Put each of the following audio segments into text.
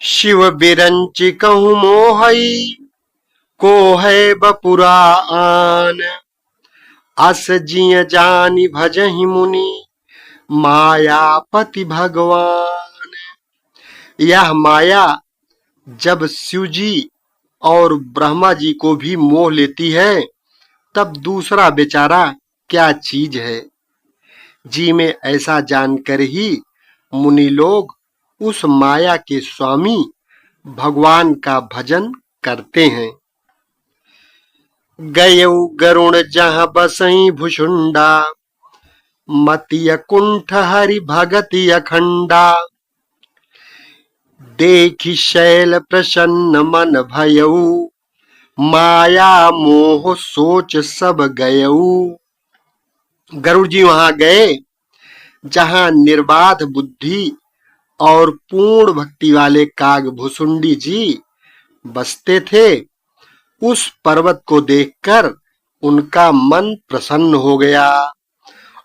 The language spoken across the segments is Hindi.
शिव बिरंचि कहूँ मोहई को है बपुरा आन। अस जिय जानि भजहि मुनि मायापति भगवान। यह माया जब शिव जी और ब्रह्मा जी को भी मोह लेती है तब दूसरा बेचारा क्या चीज है। जी में ऐसा जानकर ही मुनि लोग उस माया के स्वामी भगवान का भजन करते हैं। गयऊ गरुण जहाँ बसई भुषुंडा मतिय कुंठ हरि भगति अखंडा। देखि शैल प्रसन्न मन भयऊ माया मोह सोच सब गयऊ। गरुड़ जी वहां गए जहां निर्बाध बुद्धि और पूर्ण भक्ति वाले काग भुसुंडी जी बसते थे। उस पर्वत को देखकर उनका मन प्रसन्न हो गया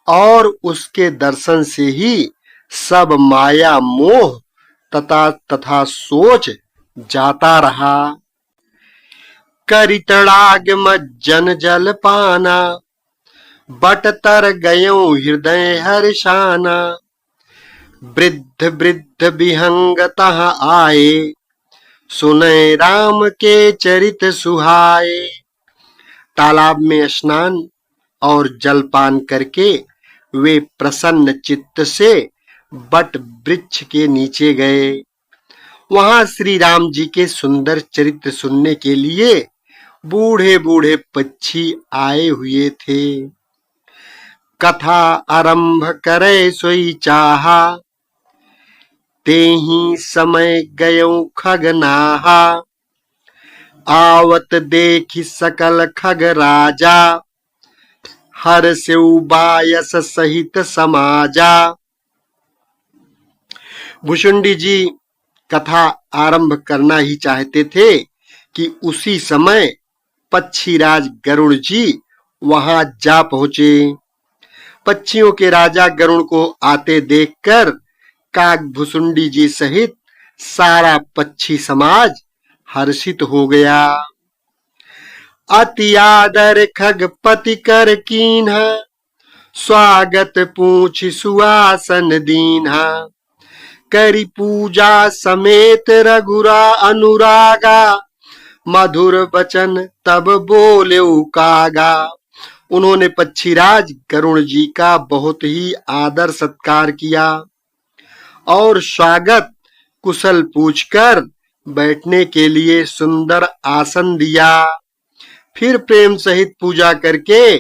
और उसके दर्शन से ही सब माया मोह तथा सोच जाता रहा। करितड़ागम जन जल पाना बट तर गयो हृदय हर्षाना। वृद्ध वृद्ध विहंग तहाँ आए सुने राम के चरित सुहाए। तालाब में स्नान और जलपान करके वे प्रसन्न चित्त से बट वृक्ष के नीचे गए। वहां श्री राम जी के सुंदर चरित्र सुनने के लिए बूढ़े बूढ़े पक्षी आए हुए थे। कथा आरंभ करे सोई चाहा तेहि समय गयो खगनाहा। आवत देखि सकल खग राजा हर्षउ बायस सहित समाजा। भुसुंडी जी कथा आरंभ करना ही चाहते थे कि उसी समय पक्षीराज गरुड़ जी वहां जा पहुंचे। पक्षियों के राजा गरुड़ को आते देखकर काग भुसुंडी जी सहित सारा पक्षी समाज हर्षित हो गया। अति आदर खगपति कर कीन्हा स्वागत पूछ सुआसन दीन्हा। करी पूजा समेत रघुरा अनुरागा मधुर वचन तब बोले कागा। उन्होंने पक्षीराज गरुड़ जी का बहुत ही आदर सत्कार किया और स्वागत कुशल पूछकर बैठने के लिए सुंदर आसन दिया। फिर प्रेम सहित पूजा करके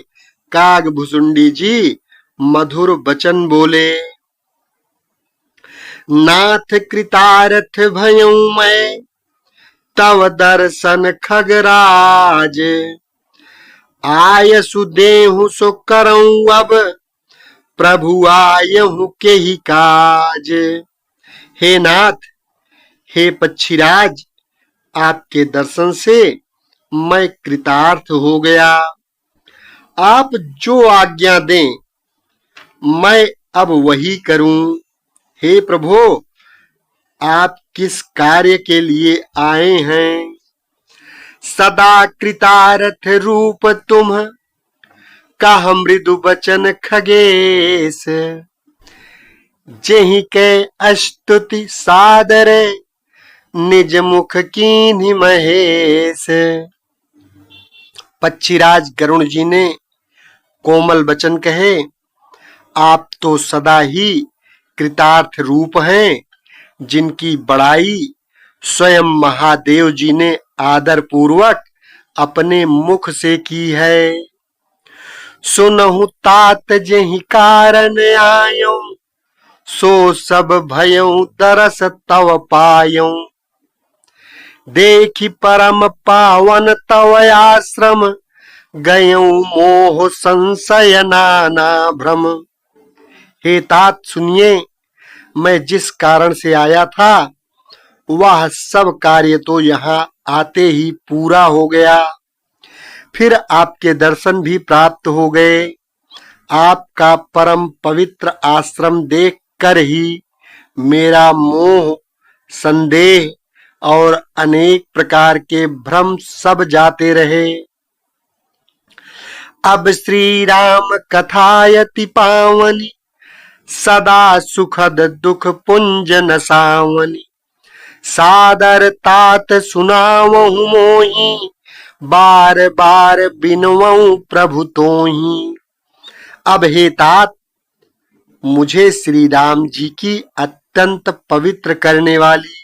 काग भुसुंडी जी मधुर वचन बोले। नाथ कृतार्थ भयऊ मैं तव दर्शन खगराज। आयसु देहु सो करऊं अब प्रभु आयहु के ही काज। हे नाथ, हे पक्षीराज, आपके दर्शन से मैं कृतार्थ हो गया। आप जो आज्ञा दें मैं अब वही करूं। हे प्रभु, आप किस कार्य के लिए आए हैं? सदा कृतार्थ रूप तुम कह मृदु बचन खगेश। जेहि के स्तुति सादर निज मुख कीन्हि महेश। पक्षीराज गरुड़ जी ने कोमल वचन कहे, आप तो सदा ही कृतार्थ रूप हैं, जिनकी बड़ाई स्वयं महादेव जी ने आदर पूर्वक अपने मुख से की है। सुनहु तात जेहि कारण आयो सो सब भयउ दरस तव पायो। देखि परम पावन तव आश्रम गयऊ मोह संशय नाना भ्रम। हे तात सुनिए, मैं जिस कारण से आया था वह सब कार्य तो यहाँ आते ही पूरा हो गया। फिर आपके दर्शन भी प्राप्त हो गए। आपका परम पवित्र आश्रम देख कर ही मेरा मोह संदेह और अनेक प्रकार के भ्रम सब जाते रहे। अब श्री राम कथायति पावनी, सदा सुखद दुख पुंज नसावनी। सादर तात सुनावहु मोही, बार बार बिनवऊं प्रभु तोही। अब हे तात, मुझे श्री राम जी की अत्यंत पवित्र करने वाली,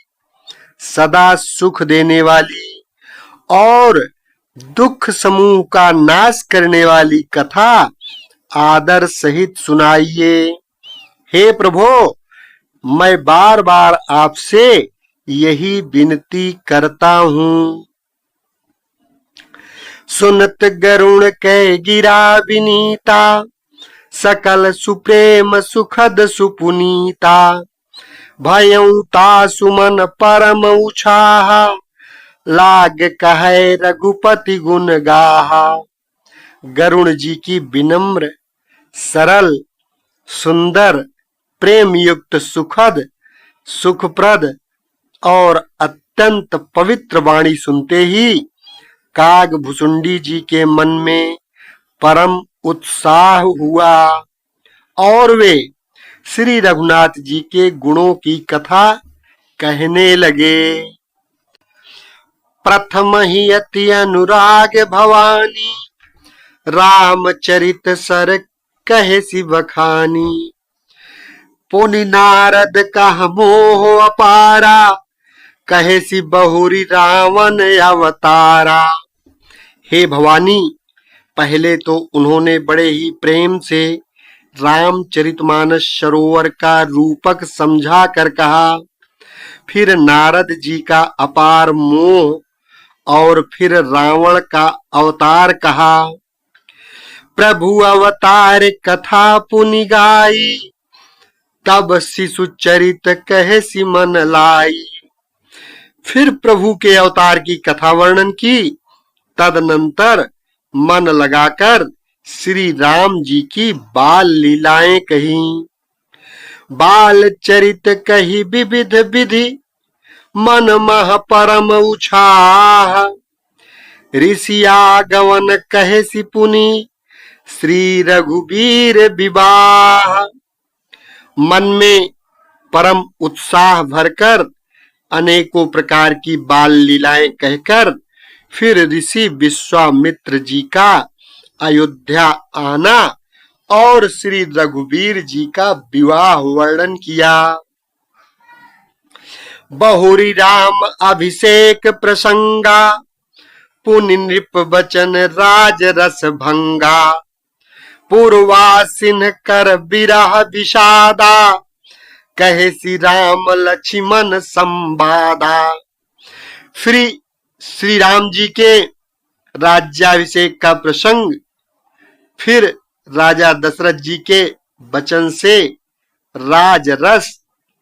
सदा सुख देने वाली और दुख समूह का नाश करने वाली कथा आदर सहित सुनाइए। हे प्रभो, मैं बार बार आपसे यही विनती करता हूँ। सुनत गरुण कै गिरा विनीता, सकल सुप्रेम सुखद सुपुनीता। भयउ तासु मन परम उछाहा, लाग कहे रघुपति गुण गाहा। गरुण जी की विनम्र, सरल, सुंदर, प्रेम युक्त, सुखद, सुखप्रद और अत्यंत पवित्र वाणी सुनते ही काग भुसुंडी जी के मन में परम उत्साह हुआ और वे श्री रघुनाथ जी के गुणों की कथा कहने लगे। प्रथम ही अति अनुराग भवानी, रामचरित सर कहे सी बखानी। पुनि नारद कह मोह अपारा, कहे सी बहुरी रावण अवतारा। हे भवानी, पहले तो उन्होंने बड़े ही प्रेम से रामचरितमानस सरोवर का रूपक समझा कर कहा, फिर नारद जी का अपार मोह और फिर रावण का अवतार कहा। प्रभु अवतार कथा पुनि गाई, तब शिशु चरित कहे सी मन लाई। फिर प्रभु के अवतार की कथा वर्णन की, तदनंतर मन लगाकर श्री राम जी की बाल लीलाएं कही। बाल चरित कही विविध विधि, मन मह परम उछाह। ऋषिया गवन कहे सी पुनि, श्री रघुबीर विवाह। मन में परम उत्साह भरकर अनेकों प्रकार की बाल लीलाएं कहकर फिर ऋषि विश्वामित्र जी का अयोध्या आना और श्री रघुबीर जी का विवाह वर्णन किया। बहुरी राम अभिषेक प्रसंगा, पुनि नृप बचन राज रस भंगा। पूर्वासिन कर विरह विषादा, कहे श्री राम लक्ष्मण संवादा। श्री राम जी के राज्याभिषेक का प्रसंग फिर राजा दशरथ जी के वचन से राजरस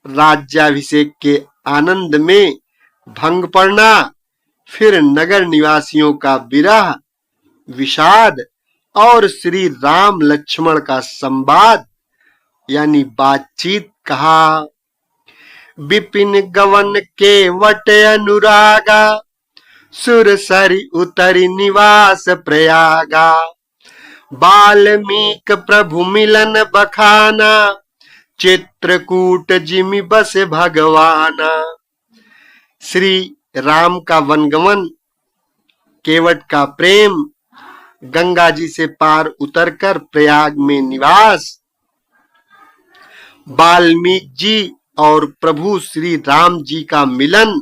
राज्याभिषेक के आनंद में भंग पड़ना, फिर नगर निवासियों का विरह विषाद और श्री राम लक्ष्मण का संवाद यानी बातचीत कहा। विपिन गवन के वट अनुरागा, सुरसरी उतरी निवास प्रयागा। बाल्मीक प्रभु मिलन बखाना, चित्रकूट जिमि बस भगवाना। श्री राम का वनगमन, केवट का प्रेम, गंगा जी से पार उतरकर प्रयाग में निवास, वाल्मीकि जी और प्रभु श्री राम जी का मिलन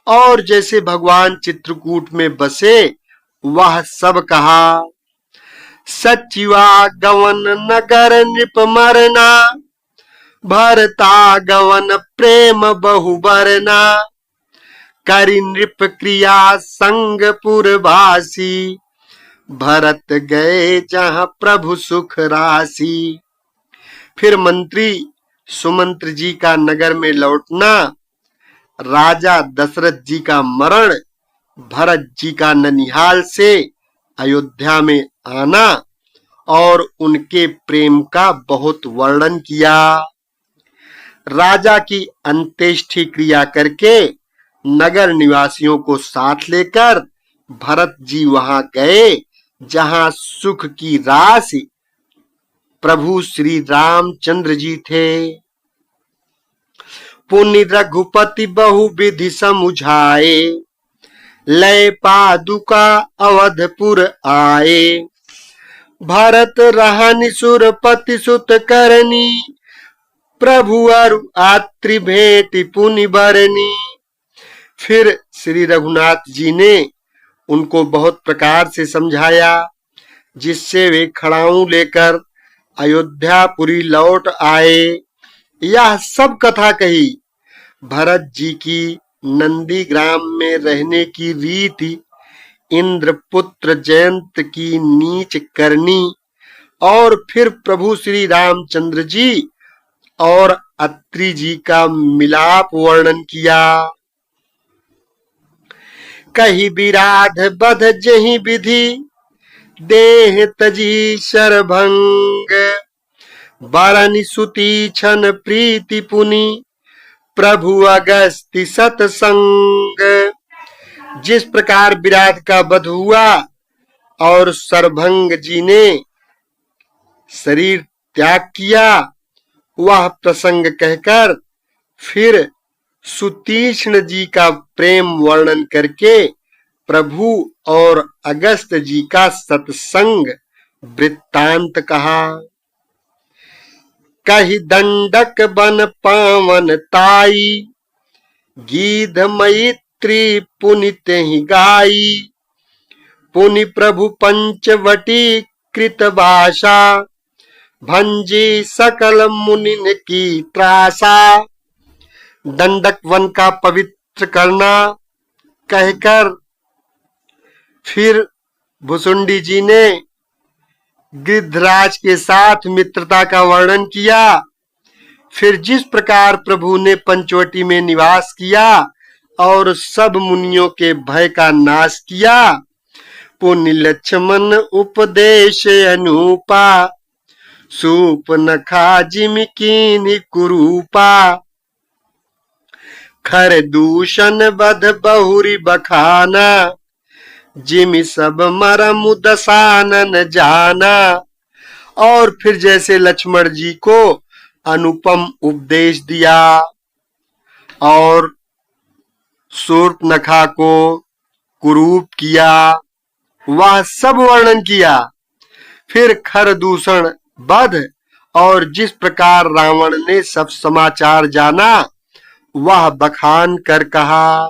और जैसे भगवान चित्रकूट में बसे वह सब कहा। सचिवा गवन नगर नृप मरना, भरता गवन प्रेम बहु बरना। करि नृप क्रिया संग पुरवासी, भरत गए जहां प्रभु सुख राशि। फिर मंत्री सुमंत्र जी का नगर में लौटना, राजा दशरथ जी का मरण, भरत जी का ननिहाल से अयोध्या में आना और उनके प्रेम का बहुत वर्णन किया। राजा की अंत्येष्टि क्रिया करके नगर निवासियों को साथ लेकर भरत जी वहां गए जहां सुख की राशि प्रभु श्री रामचंद्र जी थे। पुनि रघुपति बहुविधि समुझाए, लय पादुका अवधपुर आए। भरत रहनि सुरपति सुत करनी, प्रभु अरु आत्रि भेंटि पुनि बरनी। फिर श्री रघुनाथ जी ने उनको बहुत प्रकार से समझाया, जिससे वे खड़ाऊ लेकर अयोध्यापुरी लौट आए। यह सब कथा कही। भरत जी की नंदीग्राम में रहने की रीति, इंद्रपुत्र जयंत की नीच करनी, और फिर प्रभु श्री रामचंद्र जी और अत्रि जी का मिलाप वर्णन किया। कही विराध बध जहि विधि, देह तजी शरभंग। बरनि सुती छन प्रीति पुनि, प्रभु अगस्ति सतसंग। जिस प्रकार विराट का वध हुआ और सरभंग जी ने शरीर त्याग किया, वह प्रसंग कहकर फिर सुतीक्ष्ण जी का प्रेम वर्णन करके प्रभु और अगस्त जी का सत्संग वृत्तांत कहा। कही दंडक बन पावन ताई, गीध मैत्री पुनि तेहि गाई। पुनि प्रभु पंचवटी कृत भाषा, भंजी सकल मुनिन की त्रासा। दंडक वन का पवित्र करना कहकर फिर भुसुंडी जी ने गिद्धराज के साथ मित्रता का वर्णन किया। फिर जिस प्रकार प्रभु ने पंचवटी में निवास किया और सब मुनियों के भय का नाश किया। पुनि लक्ष्मण उपदेश अनुपा, सूपनखा जिमि कीन्हि कुरूपा। खर दूषण बध बहुरी बखाना, जिमि सब मरम दसानन जाना। और फिर जैसे लक्ष्मण जी को अनुपम उपदेश दिया और शूर्पनखा को कुरूप किया, वह सब वर्णन किया। फिर खर दूषण बध और जिस प्रकार रावण ने सब समाचार जाना, वह बखान कर कहा।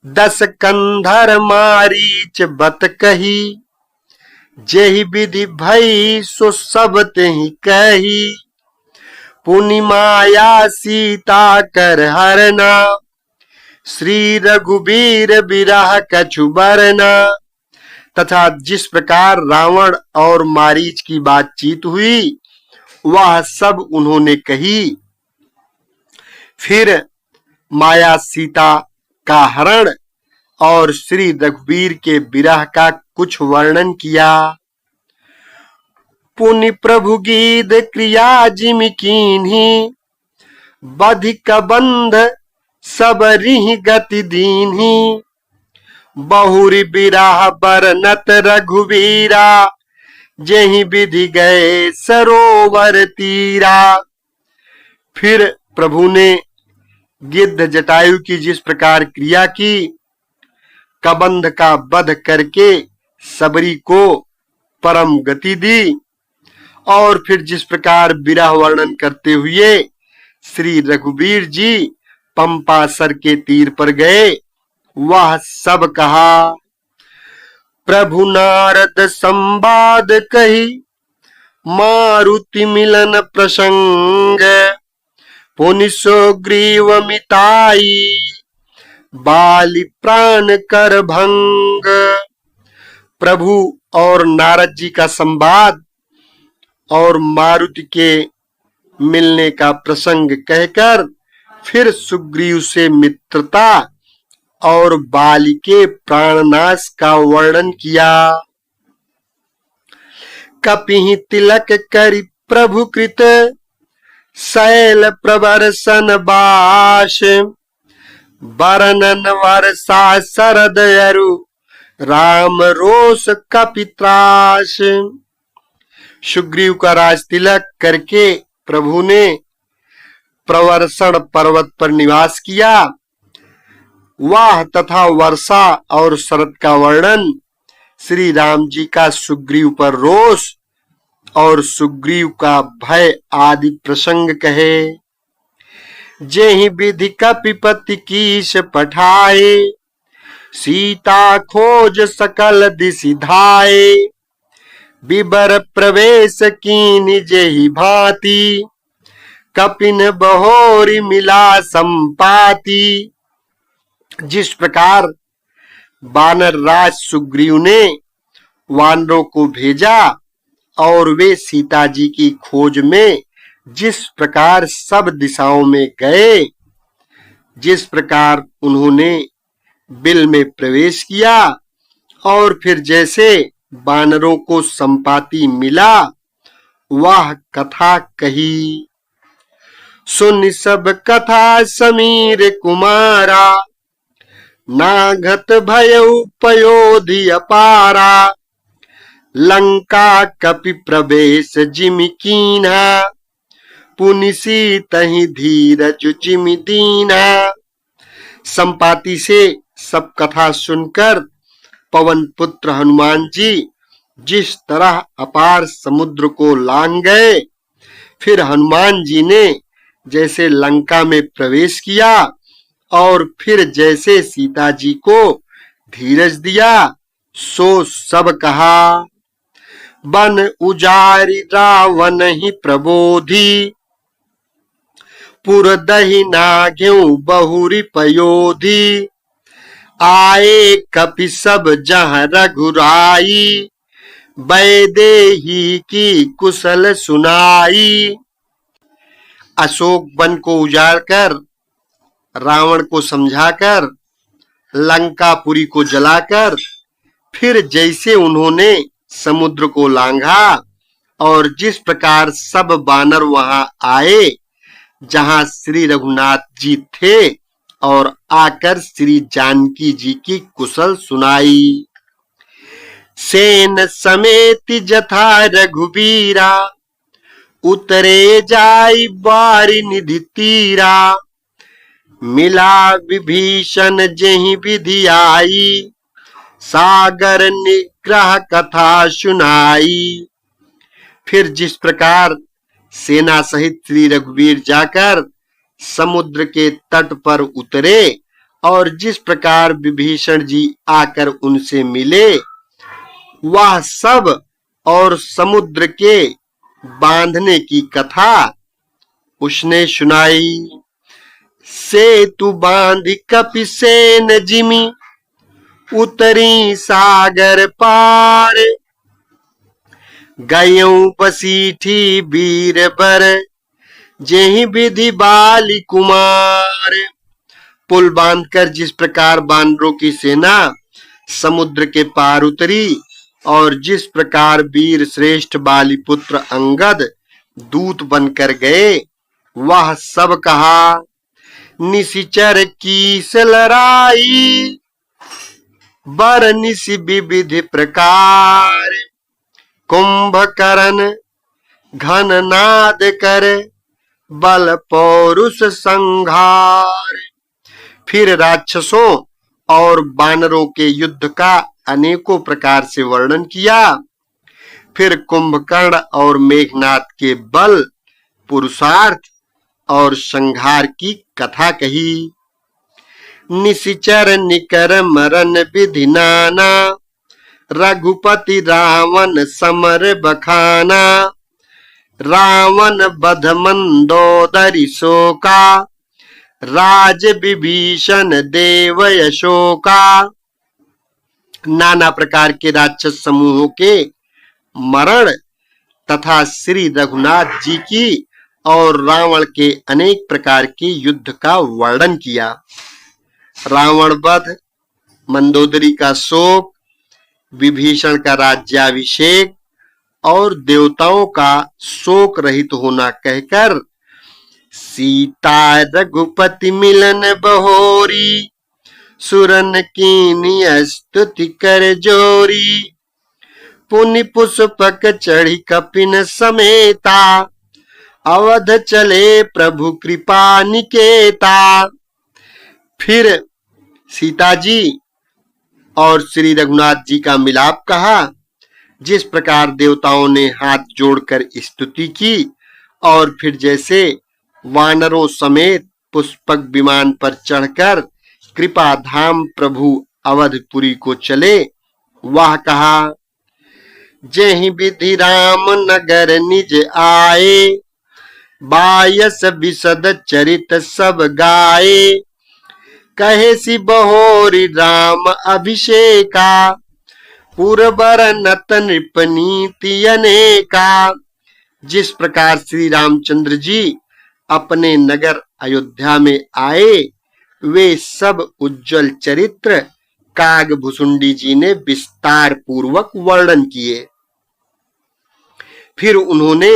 दस कंधर मारीच बत कही, जेहि विधि भई सो सब तेहि कही। पुनि माया सीता कर हरना, श्री रघुबीर बिरह कछु बरना। तथा जिस प्रकार रावण और मारीच की बातचीत हुई, वह सब उन्होंने कही। फिर माया सीता का हरण और श्री रघुवीर के विरह का कुछ वर्णन किया। पुनि प्रभु गीध क्रिया जिमि कीन्ही, बधिक बंध सब रिहि गति दीन्ही। बहुरी बिरह बरनत रघुवीरा, जेहि विधि गए सरोवर तीरा। फिर प्रभु ने गिद्ध जटायु की जिस प्रकार क्रिया की, कबंध का वध करके सबरी को परम गति दी, और फिर जिस प्रकार विरह वर्णन करते हुए श्री रघुवीर जी पंपासर के तीर पर गए, वह सब कहा। प्रभु नारद संवाद कही, मारुति मिलन प्रसंग। पुनि सुग्रीव मिताई, बाली प्राण कर भंग। प्रभु और नारद जी का संवाद और मारुति के मिलने का प्रसंग कहकर फिर सुग्रीव से मित्रता और बाली के प्राणनाश का वर्णन किया। कपिहि तिलक करि प्रभु कृत, शैल प्रबरसन बाश। बरनन वर्षा शरद अरु राम रोष कपित्रास। सुग्रीव का राज तिलक करके प्रभु ने प्रवर्षण पर्वत पर निवास किया। वाह तथा वर्षा और शरद का वर्णन श्री राम जी का सुग्रीव पर रोष और सुग्रीव का भय आदि प्रसंग कहे। जेहि विधि कपिपति कीश पठाए, सीता खोज सकल दिशि धाये। बिबर प्रवेश कीनि जेहि भांति, कपिन बहोरी मिला संपाति। जिस प्रकार वानर राज सुग्रीव ने वानरों को भेजा और वे सीता जी की खोज में जिस प्रकार सब दिशाओं में गए, जिस प्रकार उन्होंने बिल में प्रवेश किया और फिर जैसे वानरों को संपाति मिला, वह कथा कही। सुन सब कथा समीर कुमारा, नाघत भयउ पयोधि अपारा। लंका कपि प्रवेश जिमि कीन्हा, पुनिसी तहि धीरज जिमि दीन्हा। संपाति से सब कथा सुनकर पवन पुत्र हनुमान जी जिस तरह अपार समुद्र को लांघ गए, फिर हनुमान जी ने जैसे लंका में प्रवेश किया और फिर जैसे सीता जी को धीरज दिया, सो सब कहा। बन उजारि रावण ही प्रबोधि, पुर दहि नाग्यउ बहुरी पयोधि। आए कपि सब जहाँ रघुराई, वैदेही की कुशल सुनाई। अशोक वन को उजाड़ कर, रावण को समझाकर, लंकापुरी को जलाकर, फिर जैसे उन्होंने समुद्र को लांघा और जिस प्रकार सब वानर वहां आए जहां श्री रघुनाथ जी थे और आकर श्री जानकी जी की कुशल सुनाई। सेन समेत जथा रघुबीरा, उतरे जाई बारी निधि तीरा। मिला विभीषण जेहि विधि आई, सागर निग्रह कथा सुनाई। फिर जिस प्रकार सेना सहित श्री रघुवीर जाकर समुद्र के तट पर उतरे और जिस प्रकार विभीषण जी आकर उनसे मिले, वह सब और समुद्र के बांधने की कथा उसने सुनाई। सेतु बांधि कपि सेन जिमि, उतरी सागर पार। गयऊ बसीठी वीर बर, जेहि विधि बाली कुमार। पुल बांधकर जिस प्रकार वानरों की सेना समुद्र के पार उतरी और जिस प्रकार वीर श्रेष्ठ बाली पुत्र अंगद दूत बनकर गए, वह सब कहा। निशिचर कीस लड़ाई, बर निशि विविध प्रकार। कुंभकर्ण घन नाद कर, बल पौरुष संघार। फिर राक्षसों और वानरों के युद्ध का अनेकों प्रकार से वर्णन किया। फिर कुंभकर्ण और मेघनाद के बल, पुरुषार्थ और संहार की कथा कही। निशिचर निकर मरण विधि नाना, रघुपति रावण समर बखाना। रावण बध मंदोदरी शोका, राज विभीषण देव यशोका। नाना प्रकार के राक्षस समूहों के मरण तथा श्री रघुनाथ जी की और रावण के अनेक प्रकार के युद्ध का वर्णन किया। रावण वध, मंदोदरी का शोक, विभीषण का राज्याभिषेक और देवताओं का शोक रहित होना कहकर सीता रघुपति मिलन बहोरी, सुरन कीनी स्तुति कर जोरी। पुनि पुष्पक चढ़ी कपिन समेता, अवध चले प्रभु कृपा निकेता। फिर सीता जी और श्री रघुनाथ जी का मिलाप कहा। जिस प्रकार देवताओं ने हाथ जोड़कर स्तुति की और फिर जैसे वानरों समेत पुष्पक विमान पर चढ़कर कृपा धाम प्रभु अवधपुरी को चले, वह कहा। जेहि विधि राम नगर निज आए, बायस विशद चरित सब गाए। कहे सि बहोरी राम अभिषेका, पुरबर नत नृप नीति अनेका। जिस प्रकार श्री रामचंद्र जी अपने नगर अयोध्या में आए, वे सब उज्जवल चरित्र कागभुसुंडी जी ने विस्तार पूर्वक वर्णन किए। फिर उन्होंने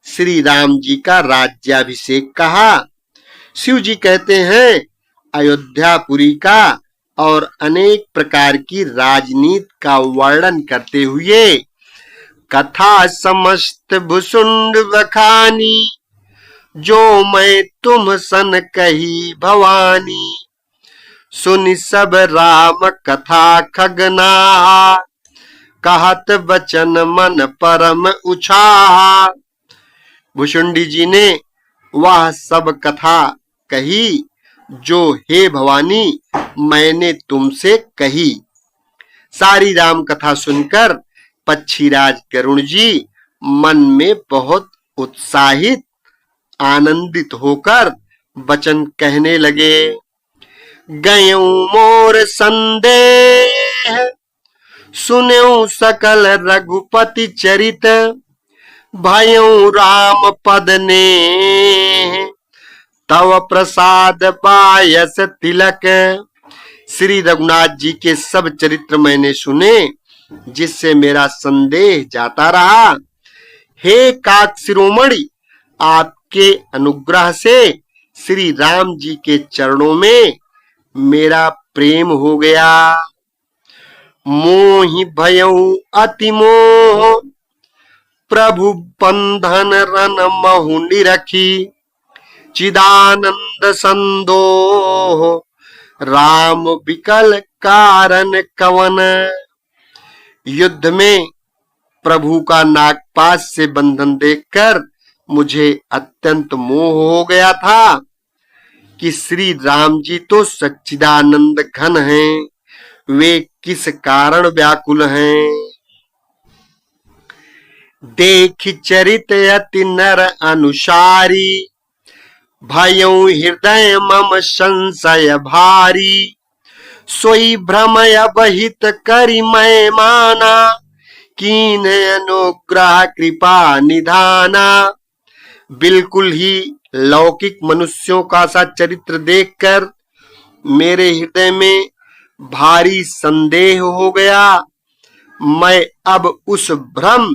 श्री राम जी का राज्याभिषेक कहा। शिव जी कहते हैं, अयोध्यापुरी का और अनेक प्रकार की राजनीति का वर्णन करते हुए कथा समस्त भुसुंड बखानी, जो मैं तुम सन कही भवानी। सुनि सब राम कथा खगना, कहत बचन मन परम उछाहा। भुसुंडी जी ने वह सब कथा कही जो हे भवानी मैंने तुमसे कही। सारी राम कथा सुनकर पक्षीराज गरुण जी मन में बहुत उत्साहित आनंदित होकर वचन कहने लगे। गयों मोर संदेह, सुन्यों सकल रघुपति चरित। भयों राम पद ने, तव प्रसाद पायस तिलक। श्री रघुनाथ जी के सब चरित्र मैंने सुने, जिससे मेरा संदेह जाता रहा। हे काक शिरोमणि, आपके अनुग्रह से श्री राम जी के चरणों में मेरा प्रेम हो गया। मोहि भयउ अति मोह, प्रभु बंधन रन महु निरखी। चिदानंद संदोह, राम विकल कारण कवन। युद्ध में प्रभु का नागपाश से बंधन देखकर मुझे अत्यंत मोह हो गया था कि श्री राम जी तो सच्चिदानंद घन हैं, वे किस कारण व्याकुल हैं। देख चरित अति नर अनुसारी, भयों हृदय मम संशय भारी। सोई भ्रमय बहित करि मैं माना, कीन अनुग्रह कृपा निधाना। बिल्कुल ही लौकिक मनुष्यों का सा चरित्र देखकर मेरे हृदय में भारी संदेह हो गया। मैं अब उस भ्रम,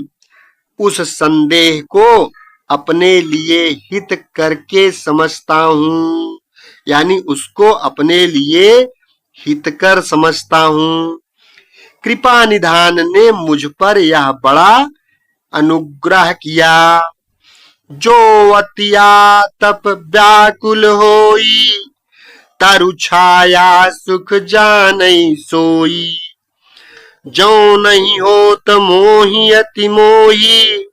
उस संदेह को अपने लिए हित करके समझता हूँ, यानी उसको अपने लिए हितकर समझता हूँ। कृपा निधान ने मुझ पर यह बड़ा अनुग्रह किया। जो अतिया तप व्याकुल होई, तरु छाया सुख जानई सोई। जो नहीं होत मोहि अति मोही,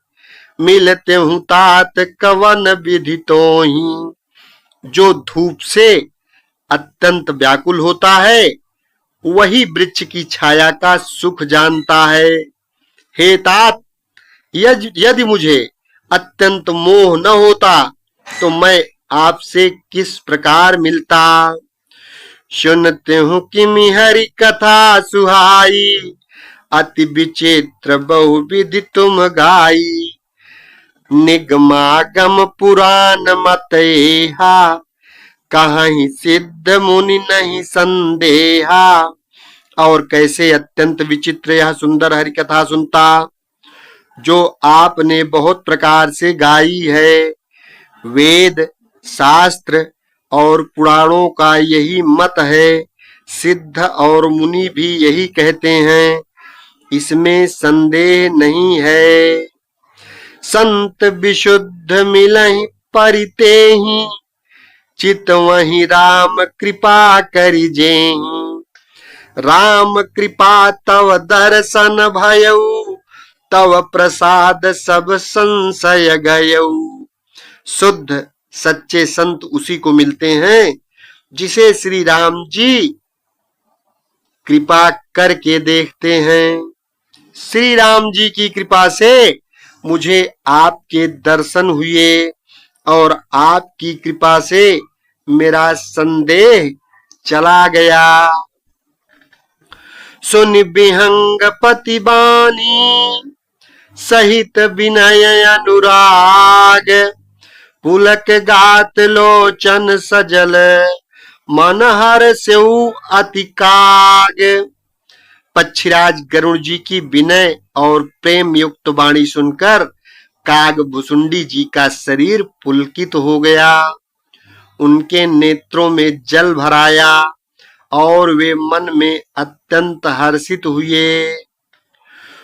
मिलते हूँ तात कवन विधि तोही। जो धूप से अत्यंत व्याकुल होता है, वही वृक्ष की छाया का सुख जानता है। हे तात, यदि मुझे अत्यंत मोह न होता तो मैं आपसे किस प्रकार मिलता। सुनते हूँ कि हरि कथा सुहाई, अति विचित्र बहुविधि तुम गाई। निगमागम पुराण मत एहा, कहीं सिद्ध मुनि नहीं संदेहा। और कैसे अत्यंत विचित्र यह सुंदर हरि कथा सुनता, जो आपने बहुत प्रकार से गाई है। वेद शास्त्र और पुराणों का यही मत है, सिद्ध और मुनि भी यही कहते हैं, इसमें संदेह नहीं है। संत विशुद्ध मिलहि परितेहि, चितवहि राम कृपा करि जेहि। राम कृपा तव दर्शन भयउ, तव प्रसाद सब संशय गयउ। शुद्ध सच्चे संत उसी को मिलते हैं जिसे श्री राम जी कृपा करके देखते हैं। श्री राम जी की कृपा से मुझे आपके दर्शन हुए और आपकी कृपा से मेरा संदेह चला गया। सुन विहंग पति बानी, सहित विनय अनुराग। पुलक गात लोचन सजल, मन हर्षउ अति काग। पक्षीराज गरुड़ जी की विनय और प्रेम युक्त वाणी सुनकर काग भुसुंडी जी का शरीर पुलकित हो गया, उनके नेत्रों में जल भराया और वे मन में अत्यंत हर्षित हुए।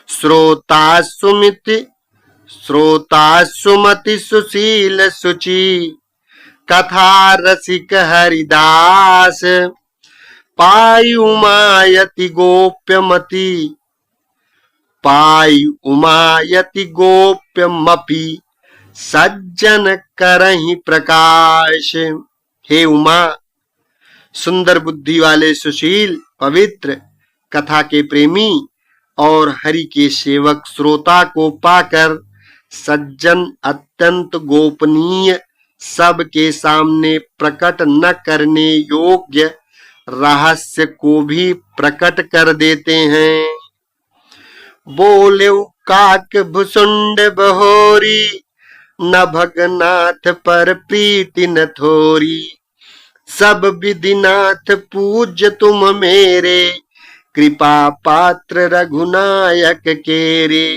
श्रोता सुमति सुशील सुचि, कथा रसिक हरिदास। पायु उमायति गोप्यमति, पायु उमायति गोप्यमपि, सज्जन करहि प्रकाश। हे उमा, सुंदर बुद्धि वाले सुशील, पवित्र, कथा के प्रेमी और हरि के सेवक श्रोता को पाकर सज्जन अत्यंत गोपनीय, सबके सामने प्रकट न करने योग्य रहस्य को भी प्रकट कर देते हैं। बोले काक भुसुंड बहोरी, न भगनाथ पर प्रीति न थोरी। सब विधिनाथ पूज्य तुम मेरे, कृपा पात्र रघुनायक केरे।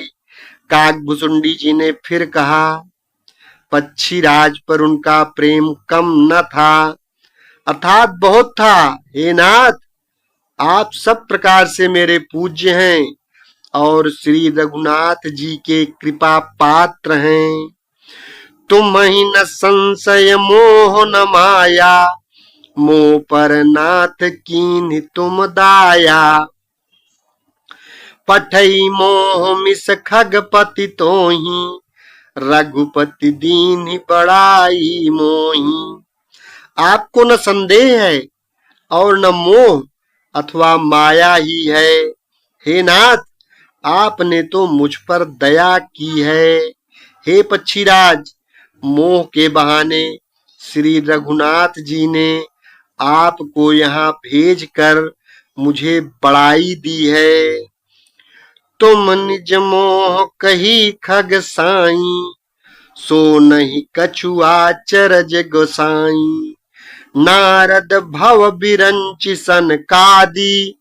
काक भुसुंडी जी ने फिर कहा, पक्षीराज पर उनका प्रेम कम न था, अर्थात बहुत था। हे नाथ, आप सब प्रकार से मेरे पूज्य हैं और श्री रघुनाथ जी के कृपा पात्र हैं। तुम ही न संशय मोह न माया, मोह पर नाथ कीन्हि तुम दाया। पठई मोह मिस खगपति तोहि, रघुपति दीन्हि बड़ाई मोहि। आपको न संदेह है और न मोह अथवा माया ही है। हे नाथ, आपने तो मुझ पर दया की है। हे पक्षीराज, मोह के बहाने श्री रघुनाथ जी ने आपको यहाँ भेज कर मुझे बड़ाई दी है। तुम निज मोह कही खग साई, सो नहीं कछुआ चरज गोसाई। नारद भव बिरंचि सनकादि,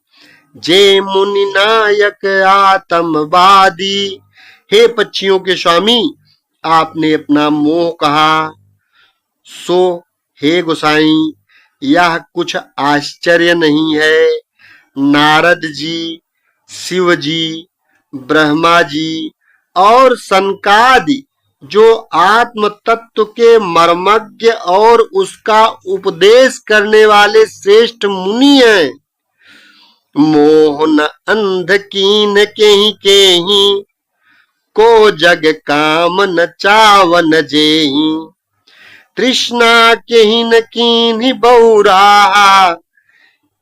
जे मुनि नायक आत्मवादी। हे पक्षियों के स्वामी, आपने अपना मोह कहा, सो हे गोसाई, यह कुछ आश्चर्य नहीं है। नारद जी, शिव जी, ब्रह्मा जी और सनकादि जो आत्म तत्व के मर्मज्ञ और उसका उपदेश करने वाले श्रेष्ठ मुनि हैं, मोह न अंध कीन केहि, को जग काम न चावन जेहि। तृष्णा केहि न कीन्हि बहुराहा,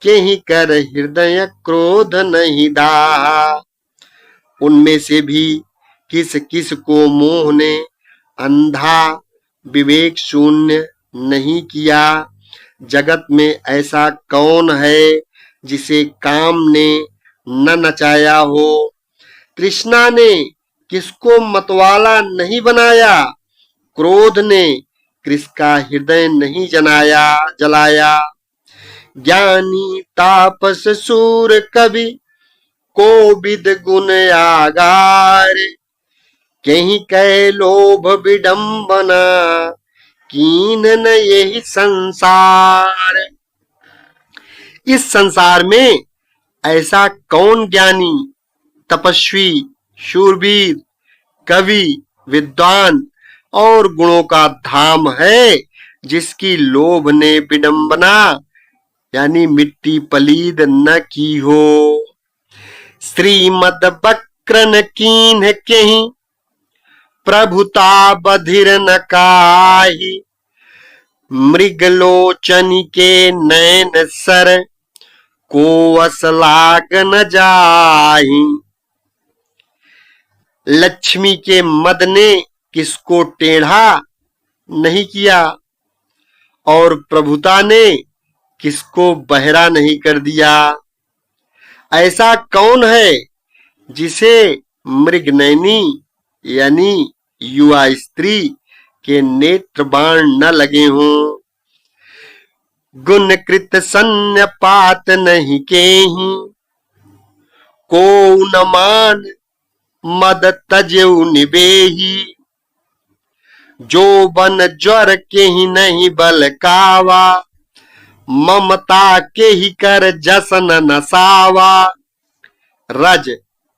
केहि कर हृदय क्रोध नहीं दाहा। उनमें से भी किस किस को मोह ने अंधा विवेक शून्य नहीं किया। जगत में ऐसा कौन है जिसे काम ने न नचाया हो। तृष्णा ने किसको मतवाला नहीं बनाया, क्रोध ने किसका हृदय नहीं जलाया। ज्ञानी तापस सूर कवि, कोविद गुण आगार। केहि कै लोभ विडंबना, कीन्हन यही संसार। इस संसार में ऐसा कौन ज्ञानी, तपस्वी, शूरवीर, कवि, विद्वान और गुणों का धाम है जिसकी लोभ ने विडंबना यानी मिट्टी पलीद न की हो। श्रीमद बक्रन कीन्ह केहि प्रभुता बधिर न काहि। मृगलोचन के नैन सर को असलाग न जाहि। लक्ष्मी के मद ने किसको टेढ़ा नहीं किया और प्रभुता ने किसको बहरा नहीं कर दिया। ऐसा कौन है जिसे मृगनयनी यानी युवा स्त्री के नेत्र बाण न लगे हों। गुण कृत सन्न्यपात नहीं केहि को न मान मद तजेउ निबेही। जो बन ज्वर के ही नहीं बल कावा ममता के ही कर जसन नसावा। रज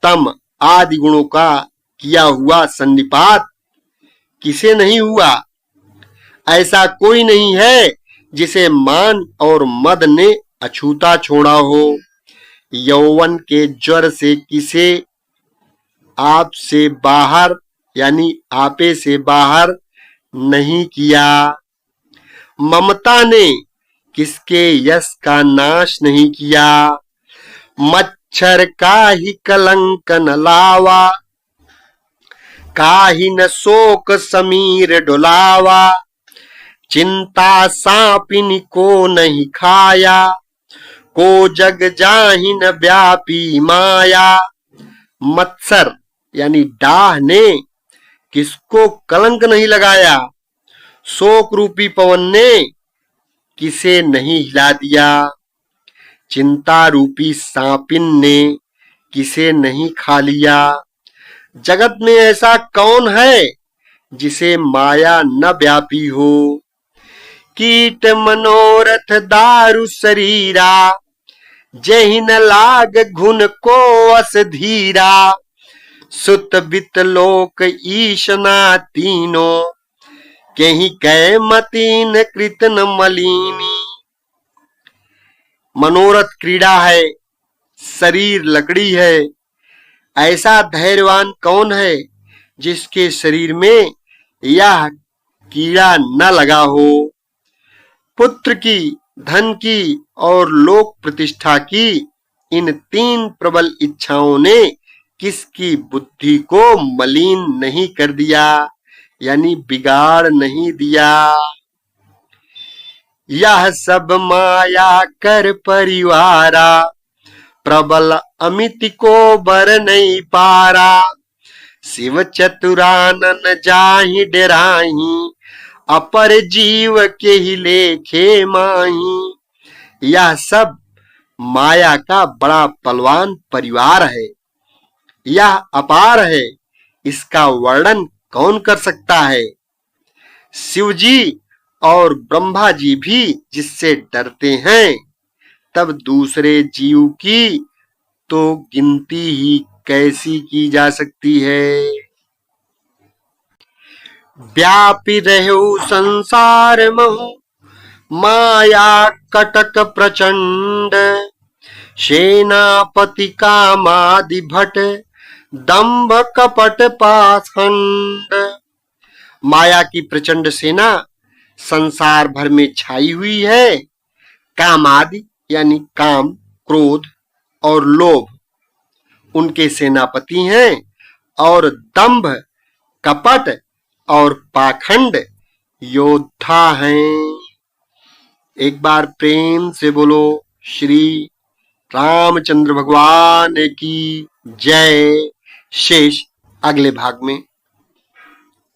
तम आदि गुणों का किया हुआ सन्निपात किसे नहीं हुआ। ऐसा कोई नहीं है जिसे मान और मद ने अछूता छोड़ा हो। यौवन के ज्वर से किसे आप से बाहर यानी आपे से बाहर नहीं किया। ममता ने किसके यश का नाश नहीं किया। मच्छर का ही कलंक न लावा काहि न शोक समीर डुलावा। चिंता सांपिनी को नहीं खाया को जग जाहि न व्यापी माया। मत्सर यानी डाह ने किसको कलंक नहीं लगाया। शोक रूपी पवन ने किसे नहीं हिला दिया। चिंता रूपी सांपिन ने किसे नहीं खा लिया। जगत में ऐसा कौन है जिसे माया न व्यापी हो। कीट मनोरथ दारु शरीरा जहि न लाग घुन को अस धीरा। सुत बित लोक ईशना तीनों केहि कै मतीन कृतन मलिनी। मनोरथ क्रीड़ा है, शरीर लकड़ी है। ऐसा धैर्यवान कौन है जिसके शरीर में यह कीड़ा न लगा हो। पुत्र की, धन की और लोक प्रतिष्ठा की इन तीन प्रबल इच्छाओं ने किसकी बुद्धि को मलिन नहीं कर दिया यानी बिगाड़ नहीं दिया। यह सब माया कर परिवारा प्रबल अमिति को बर नहीं पारा। शिव चतुरानन जाहि डेराही अपर जीव के ही लेखे माही। यह सब माया का बड़ा बलवान परिवार है। यह अपार है, इसका वर्णन कौन कर सकता है। शिव जी और ब्रह्मा जी भी जिससे डरते हैं तब दूसरे जीव की तो गिनती ही कैसी की जा सकती है। व्यापी रहु संसार महु माया कटक प्रचंड। सेनापति कामादि भट दंभ कपट पाखंड। माया की प्रचंड सेना संसार भर में छाई हुई है। कामादि यानी काम, क्रोध और लोभ उनके सेनापति हैं और दंभ, कपट और पाखंड योद्धा हैं। एक बार प्रेम से बोलो श्री रामचंद्र भगवान की जय। शेष अगले भाग में।